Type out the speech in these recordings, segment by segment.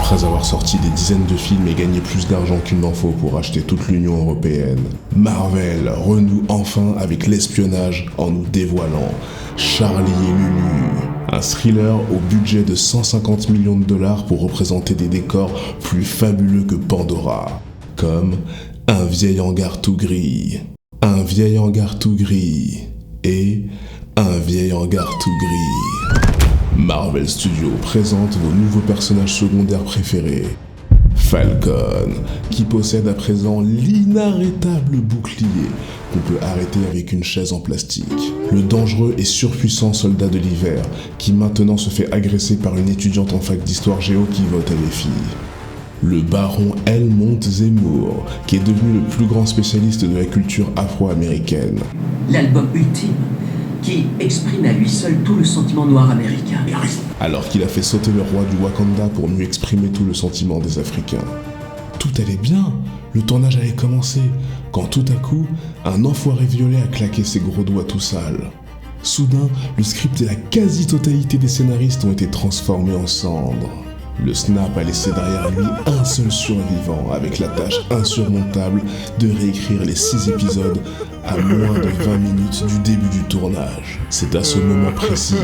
Après avoir sorti des dizaines de films et gagné plus d'argent qu'il n'en faut pour acheter toute l'Union européenne, Marvel renoue enfin avec l'espionnage en nous dévoilant Charlie et Lulu, un thriller au budget de 150 millions de dollars pour représenter des décors plus fabuleux que Pandora, comme un vieil hangar tout gris, un vieil hangar tout gris et un vieil hangar tout gris. Marvel Studios présente vos nouveaux personnages secondaires préférés. Falcon, qui possède à présent l'inarrêtable bouclier qu'on peut arrêter avec une chaise en plastique. Le dangereux et surpuissant soldat de l'hiver, qui maintenant se fait agresser par une étudiante en fac d'histoire géo qui vote à les filles. Le baron Helmont Zemmour, qui est devenu le plus grand spécialiste de la culture afro-américaine. L'album ultime, qui exprime à lui seul tout le sentiment noir américain. Alors qu'il a fait sauter le roi du Wakanda pour mieux exprimer tout le sentiment des Africains. Tout allait bien, le tournage allait commencer, quand tout à coup, un enfoiré violet a claqué ses gros doigts tout sales. Soudain, le script et la quasi-totalité des scénaristes ont été transformés en cendres. Le Snap a laissé derrière lui un seul survivant, avec la tâche insurmontable de réécrire les 6 épisodes à moins de 20 minutes du début du tournage. C'est à ce moment précis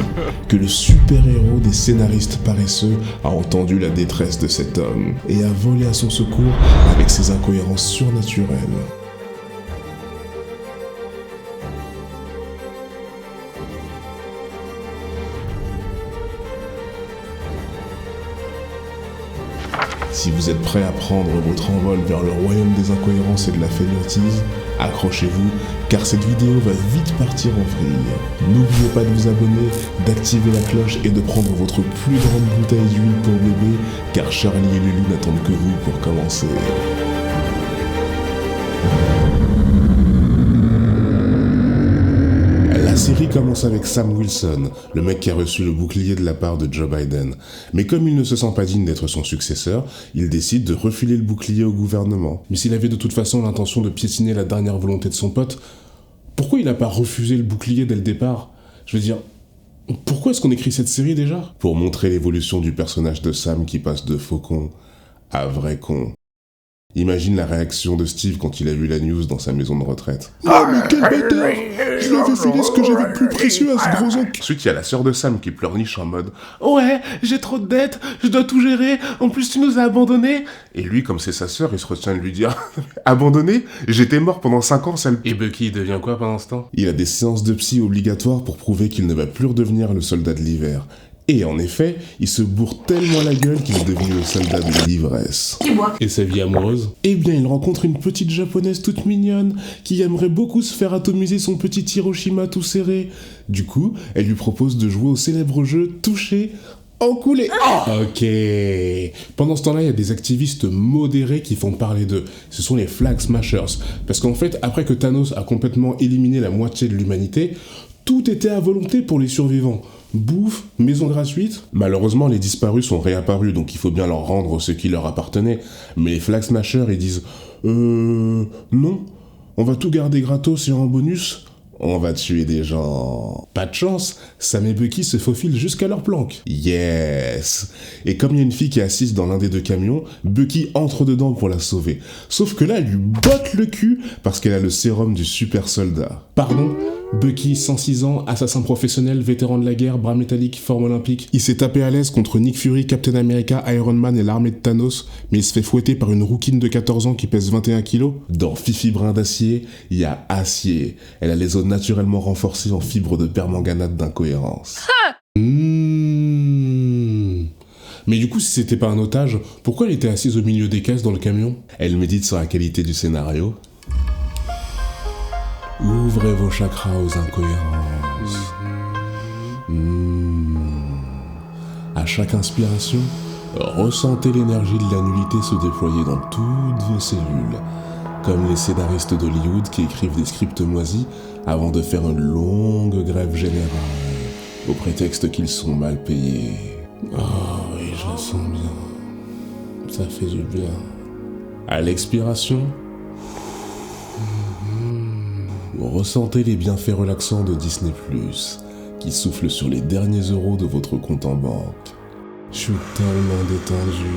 que le super-héros des scénaristes paresseux a entendu la détresse de cet homme et a volé à son secours avec ses incohérences surnaturelles. Si vous êtes prêt à prendre votre envol vers le royaume des incohérences et de la fainéantise, accrochez-vous, car cette vidéo va vite partir en vrille. N'oubliez pas de vous abonner, d'activer la cloche et de prendre votre plus grande bouteille d'huile pour bébé, car Charlie et Lulu n'attendent que vous pour commencer. La série commence avec Sam Wilson, le mec qui a reçu le bouclier de la part de Joe Biden. Mais comme il ne se sent pas digne d'être son successeur, il décide de refiler le bouclier au gouvernement. Mais s'il avait de toute façon l'intention de piétiner la dernière volonté de son pote, pourquoi il n'a pas refusé le bouclier dès le départ ? Je veux dire, pourquoi est-ce qu'on écrit cette série déjà ? Pour montrer l'évolution du personnage de Sam qui passe de faucon à vrai con. Imagine la réaction de Steve quand il a vu la news dans sa maison de retraite. « Oh mais quel bâtard ! Je lui avais filé ce que j'avais de plus précieux à ce gros oncle !» Ensuite, il y a la sœur de Sam qui pleurniche en mode « Ouais, j'ai trop de dettes, je dois tout gérer, en plus tu nous as abandonnés !» Et lui, comme c'est sa sœur, il se retient de lui dire « Abandonné ? J'étais mort pendant 5 ans, sale... » Et Bucky, il devient quoi pendant ce temps ? Il a des séances de psy obligatoires pour prouver qu'il ne va plus redevenir le soldat de l'hiver. Et en effet, il se bourre tellement la gueule qu'il est devenu le soldat de l'ivresse. Et sa vie amoureuse ? Eh bien, il rencontre une petite japonaise toute mignonne qui aimerait beaucoup se faire atomiser son petit Hiroshima tout serré. Du coup, elle lui propose de jouer au célèbre jeu Toucher, Enculé. Ok. Pendant ce temps-là, il y a des activistes modérés qui font parler d'eux. Ce sont les Flag Smashers. Parce qu'en fait, après que Thanos a complètement éliminé la moitié de l'humanité, tout était à volonté pour les survivants. Bouffe, maison gratuite. Malheureusement, les disparus sont réapparus, donc il faut bien leur rendre ce qui leur appartenait. Mais les Flag Smashers, ils disent non, on va tout garder gratos et en bonus, on va tuer des gens. Pas de chance, Sam et Bucky se faufilent jusqu'à leur planque. Yes. Et comme il y a une fille qui est assise dans l'un des 2 camions, Bucky entre dedans pour la sauver. Sauf que là, elle lui botte le cul parce qu'elle a le sérum du super soldat. Pardon ? Bucky, 106 ans, assassin professionnel, vétéran de la guerre, bras métallique, forme olympique. Il s'est tapé à l'aise contre Nick Fury, Captain America, Iron Man et l'armée de Thanos, mais il se fait fouetter par une rouquine de 14 ans qui pèse 21 kilos. Dans Fifi Brin d'Acier, il y a Acier. Elle a les os naturellement renforcés en fibres de permanganate d'incohérence. Mais du coup, si c'était pas un otage, pourquoi elle était assise au milieu des caisses dans le camion ? Elle médite sur la qualité du scénario. Ouvrez vos chakras aux incohérences. À chaque inspiration, ressentez l'énergie de la nullité se déployer dans toutes vos cellules, comme les scénaristes d'Hollywood qui écrivent des scripts moisis avant de faire une longue grève générale, au prétexte qu'ils sont mal payés. Oh oui, je le sens bien. Ça fait du bien. À l'expiration, ressentez les bienfaits relaxants de Disney+, qui soufflent sur les derniers euros de votre compte en banque. Je suis tellement détendu.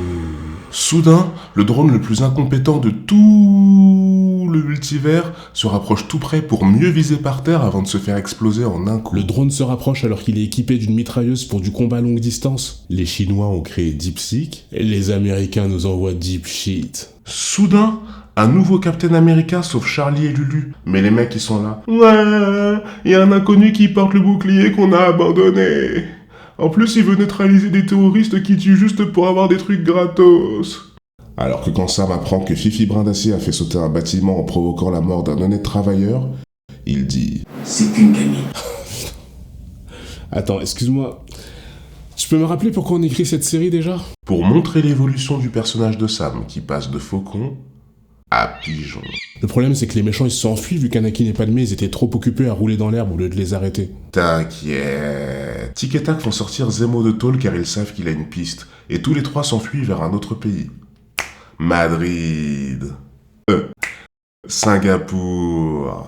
Soudain, le drone le plus incompétent de tout le multivers se rapproche tout près pour mieux viser par terre avant de se faire exploser en un coup. Le drone se rapproche alors qu'il est équipé d'une mitrailleuse pour du combat à longue distance. Les Chinois ont créé DeepSeek et les Américains nous envoient Deep Shit. Soudain, un nouveau Captain America sauve Charlie et Lulu. Mais les mecs ils sont là. Ouais, il y a un inconnu qui porte le bouclier qu'on a abandonné. En plus, il veut neutraliser des terroristes qui tuent juste pour avoir des trucs gratos. Alors que quand Sam apprend que Fifi Brin d'Acier a fait sauter un bâtiment en provoquant la mort d'un honnête travailleur, il dit « C'est qu'une gamine. » Attends, excuse-moi. Tu peux me rappeler pourquoi on écrit cette série déjà ? Pour montrer l'évolution du personnage de Sam qui passe de faucon à pigeon. Le problème c'est que les méchants ils se sont enfuis vu qu'Anakin et Padmé ils étaient trop occupés à rouler dans l'herbe au lieu de les arrêter. T'inquiète. Tic et Tac font sortir Zemo de tôle car ils savent qu'il a une piste. Et tous les trois s'enfuient vers un autre pays. Madrid. Singapour.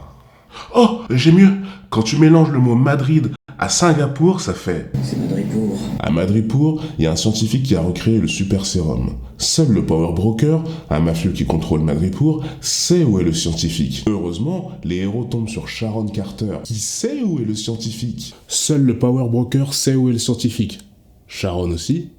Oh, j'ai mieux. Quand tu mélanges le mot Madrid à Singapour, ça fait... C'est Madripour. À Madripour, il y a un scientifique qui a recréé le super sérum. Seul le Power Broker, un mafieux qui contrôle Madripour, sait où est le scientifique. Heureusement, les héros tombent sur Sharon Carter, qui sait où est le scientifique. Seul le Power Broker sait où est le scientifique. Sharon aussi.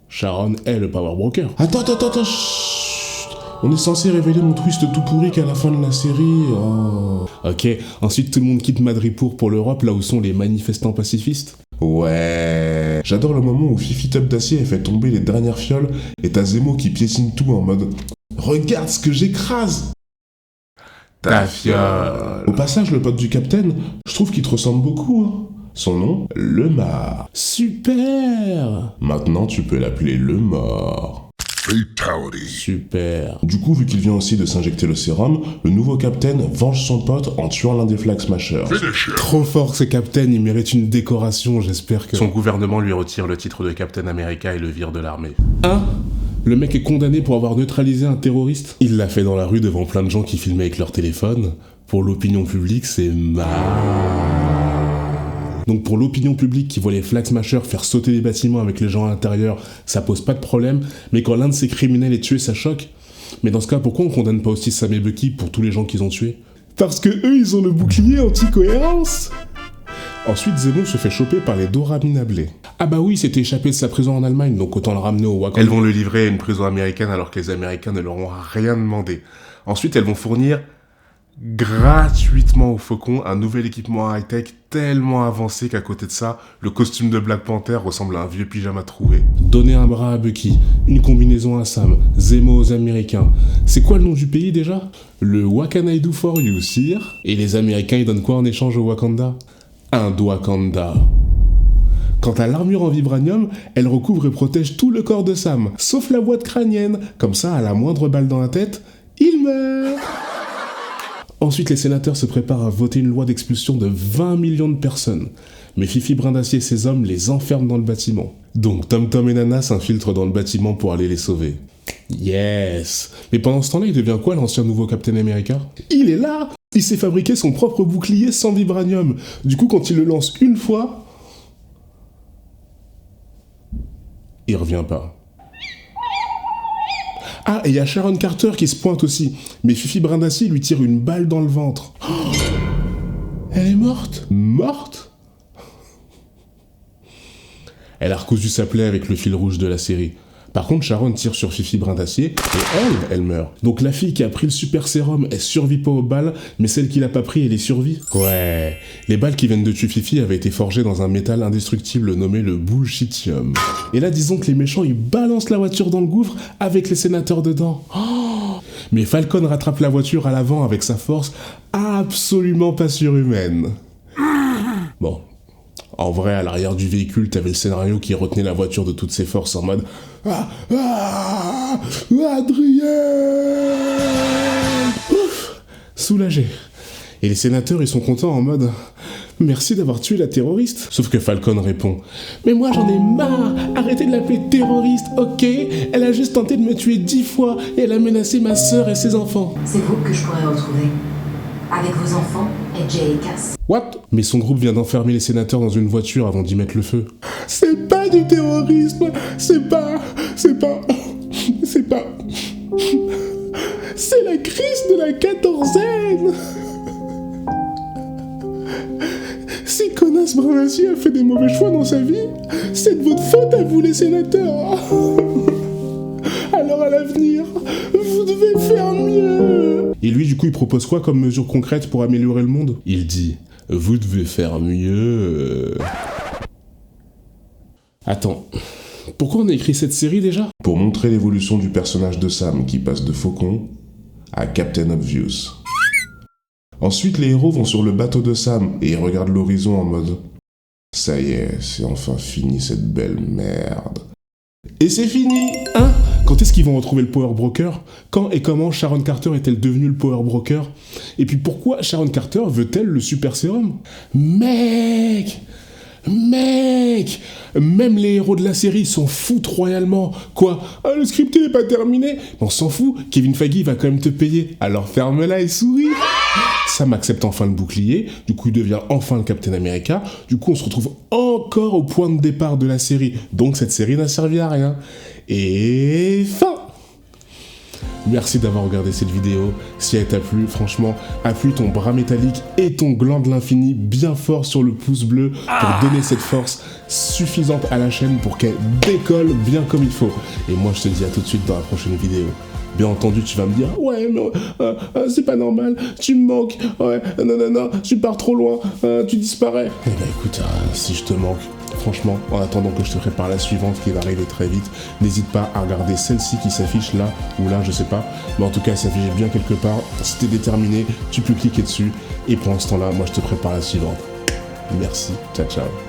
Sharon est le Power Broker. Attends, chut. On est censé révéler mon twist tout pourri qu'à la fin de la série. Oh. Ok, ensuite tout le monde quitte Madripour pour l'Europe, là où sont les manifestants pacifistes. Ouais. J'adore le moment où Fifi Top d'Acier fait tomber les dernières fioles et t'as Zemo qui piétine tout en mode « Regarde ce que j'écrase !» Ta fiole. Au passage, le pote du Capitaine, je trouve qu'il te ressemble beaucoup, hein. Son nom, Lemar. Super. Maintenant, tu peux l'appeler Lemort. Fatality. Super. Du coup, vu qu'il vient aussi de s'injecter le sérum, le nouveau Captain venge son pote en tuant l'un des Flag Smashers. Trop fort ce Captain, il mérite une décoration, j'espère que... Son gouvernement lui retire le titre de Captain America et le vire de l'armée. Le mec est condamné pour avoir neutralisé un terroriste. Il l'a fait dans la rue devant plein de gens qui filmaient avec leur téléphone. Pour l'opinion publique, c'est mal. Donc pour l'opinion publique qui voit les Flag Smashers faire sauter les bâtiments avec les gens à l'intérieur, ça pose pas de problème, mais quand l'un de ces criminels est tué, ça choque. Mais dans ce cas, pourquoi on condamne pas aussi Sam et Bucky pour tous les gens qu'ils ont tués ? Parce que eux, ils ont le bouclier anti-cohérence. Ensuite, Zemo se fait choper par les Dora Milaje. Ah bah oui, il s'était échappé de sa prison en Allemagne, donc autant le ramener au Wakanda. Elles vont le livrer à une prison américaine alors que les Américains ne leur ont rien demandé. Ensuite, elles vont fournir gratuitement au Faucon un nouvel équipement high-tech tellement avancé qu'à côté de ça, le costume de Black Panther ressemble à un vieux pyjama troué. Donner un bras à Bucky, une combinaison à Sam, Zemo aux Américains. C'est quoi le nom du pays déjà ? Le What Can I Do For You, sire ? Et les Américains ils donnent quoi en échange au Wakanda ? Un Wakanda. Quant à l'armure en vibranium, elle recouvre et protège tout le corps de Sam, sauf la boîte crânienne. Comme ça, à la moindre balle dans la tête, il meurt. Ensuite, les sénateurs se préparent à voter une loi d'expulsion de 20 millions de personnes. Mais Fifi Brin d'Acier et ses hommes les enferment dans le bâtiment. Donc Tom Tom et Nana s'infiltrent dans le bâtiment pour aller les sauver. Yes. Mais pendant ce temps-là, il devient quoi l'ancien nouveau Captain America ? Il est là. Il s'est fabriqué son propre bouclier sans vibranium. Du coup, quand il le lance une fois, il revient pas. Ah, et il y a Sharon Carter qui se pointe aussi. Mais Fifi Brin d'Acier lui tire une balle dans le ventre. Oh, elle est morte ? Morte ? Elle a recousu sa plaie avec le fil rouge de la série. Par contre, Sharon tire sur Fifi Brin d'Acier et elle meurt. Donc la fille qui a pris le super sérum, elle survit pas aux balles, mais celle qui l'a pas pris, elle y survit. Ouais, les balles qui viennent de tuer Fifi avaient été forgées dans un métal indestructible nommé le bullshitium. Et là, disons que les méchants, ils balancent la voiture dans le gouffre avec les sénateurs dedans. Oh, mais Falcon rattrape la voiture à l'avant avec sa force absolument pas surhumaine. Bon. En vrai, à l'arrière du véhicule, t'avais le scénario qui retenait la voiture de toutes ses forces en mode Adrien ! Ouf, soulagé. Et les sénateurs, ils sont contents en mode merci d'avoir tué la terroriste. Sauf que Falcon répond mais moi j'en ai marre, arrêtez de l'appeler terroriste, ok ? Elle a juste tenté de me tuer 10 fois et elle a menacé ma sœur et ses enfants. C'est vous que je pourrais retrouver. avec vos enfants et Jay et Cass. What? Mais son groupe vient d'enfermer les sénateurs dans une voiture avant d'y mettre le feu. C'est pas du terrorisme, c'est pas... C'est la crise de la quatorzaine. Si Connasse Brunassi a fait des mauvais choix dans sa vie, c'est de votre faute à vous les sénateurs. Alors à l'avenir, vous devez faire mieux. Et lui, du coup, il propose quoi comme mesure concrète pour améliorer le monde? Il dit, vous devez faire mieux. Attends, pourquoi on a écrit cette série déjà? Pour montrer l'évolution du personnage de Sam qui passe de Faucon à Captain Obvious. Ensuite, les héros vont sur le bateau de Sam et ils regardent l'horizon en mode « Ça y est, c'est enfin fini cette belle merde. » Et c'est fini, hein? Quand est-ce qu'ils vont retrouver le Power Broker? Quand et comment Sharon Carter est-elle devenue le Power Broker? Et puis pourquoi Sharon Carter veut-elle le super sérum? Mec! Même les héros de la série s'en foutent royalement. Quoi? Ah, le script n'est pas terminé? On s'en fout, Kevin Feige va quand même te payer. Alors ferme-la et souris. Sam accepte enfin le bouclier, du coup il devient enfin le Captain America, du coup on se retrouve encore au point de départ de la série, donc cette série n'a servi à rien. Et fin! Merci d'avoir regardé cette vidéo. Si elle t'a plu, franchement, appuie ton bras métallique et ton gland de l'infini bien fort sur le pouce bleu pour donner cette force suffisante à la chaîne pour qu'elle décolle bien comme il faut. Et moi, je te dis à tout de suite dans la prochaine vidéo. Bien entendu, tu vas me dire « Ouais, mais c'est pas normal, tu me manques, ouais, non, tu pars trop loin, tu disparais. » Eh ben écoute, si je te manque, franchement, en attendant que je te prépare la suivante qui va arriver très vite, n'hésite pas à regarder celle-ci qui s'affiche là ou là, je sais pas. Mais en tout cas, elle s'affiche bien quelque part. Si t'es déterminé, tu peux cliquer dessus. Et pendant ce temps-là, moi je te prépare la suivante. Merci, ciao ciao.